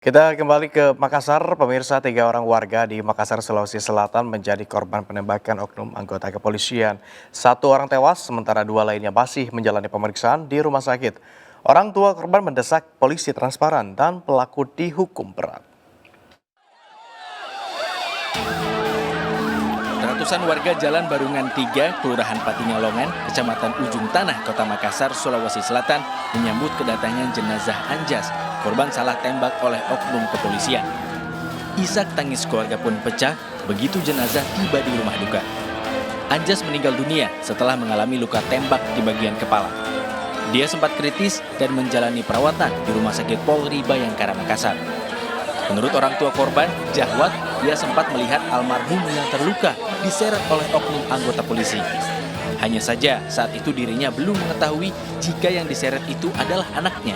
Kita kembali ke Makassar, pemirsa. 3 orang warga di Makassar, Sulawesi Selatan menjadi korban penembakan oknum anggota kepolisian. 1 orang tewas, sementara 2 lainnya masih menjalani pemeriksaan di rumah sakit. Orang tua korban mendesak polisi transparan dan pelaku dihukum berat. Ratusan warga Jalan Barungan 3, Kelurahan Patinyolongan, Kecamatan Ujung Tanah, Kota Makassar, Sulawesi Selatan, menyambut kedatangan jenazah Anjas, korban salah tembak oleh oknum kepolisian. Isak tangis keluarga pun pecah begitu jenazah tiba di rumah duka. Anjas meninggal dunia setelah mengalami luka tembak di bagian kepala. Dia sempat kritis dan menjalani perawatan di Rumah Sakit Polri Bayangkara, Makassar. Menurut orang tua korban, Jahwat, dia sempat melihat almarhum yang terluka diseret oleh oknum anggota polisi. Hanya saja saat itu dirinya belum mengetahui jika yang diseret itu adalah anaknya.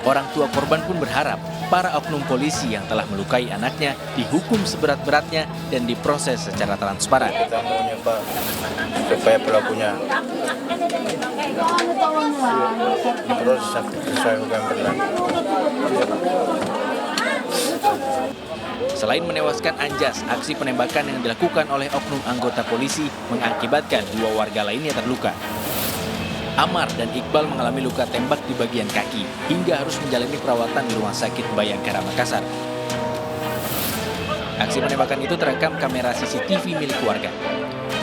Orang tua korban pun berharap para oknum polisi yang telah melukai anaknya dihukum seberat-beratnya dan diproses secara transparan. Kita maunya Pak, supaya pelakunya diproses sesuai hukum yang berlaku. Selain menewaskan Anjas, aksi penembakan yang dilakukan oleh oknum anggota polisi mengakibatkan 2 warga lainnya terluka. Amar dan Iqbal mengalami luka tembak di bagian kaki hingga harus menjalani perawatan di Rumah Sakit Bayangkara, Makassar. Aksi penembakan itu terekam kamera CCTV milik warga.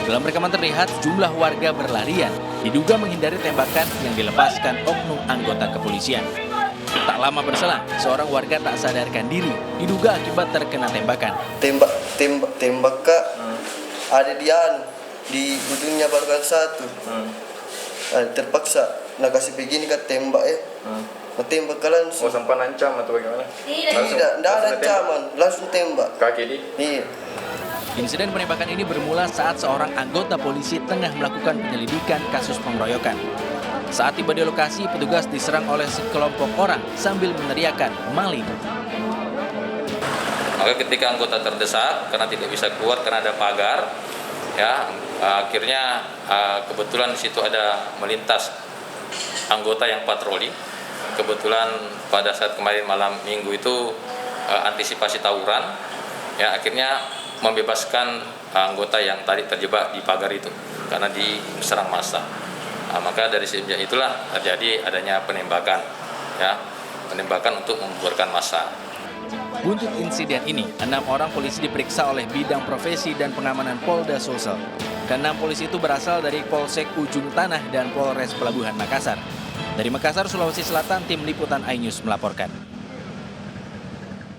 Dalam rekaman terlihat jumlah warga berlarian, diduga menghindari tembakan yang dilepaskan oknum anggota kepolisian. Tak lama berselang, seorang warga tak sadarkan diri, diduga akibat terkena tembakan. Tembak kak, ada di ujungnya Barungan 1. Terpaksa nak kasih begini kak tembak ya. Tembak kalian langsung. Mau sampai ancam atau bagaimana? Tidak ada ancaman, langsung tembak. Kaki di? Iya. Insiden penembakan ini bermula saat seorang anggota polisi tengah melakukan penyelidikan kasus pengeroyokan. Saat tiba di lokasi, petugas diserang oleh sekelompok orang sambil meneriakkan maling. Maka ketika anggota terdesak karena tidak bisa keluar karena ada pagar, ya akhirnya kebetulan di situ ada melintas anggota yang patroli. Kebetulan pada saat kemarin malam minggu itu antisipasi tawuran, ya akhirnya membebaskan anggota yang tadi terjebak di pagar itu karena diserang massa. Maka dari sejak itulah terjadi adanya penembakan, ya penembakan untuk membubarkan massa. Buntut insiden ini, 6 orang polisi diperiksa oleh bidang profesi dan pengamanan Polda Sulsel. Ke-6 polisi itu berasal dari Polsek Ujung Tanah dan Polres Pelabuhan Makassar. Dari Makassar, Sulawesi Selatan, tim liputan iNews melaporkan.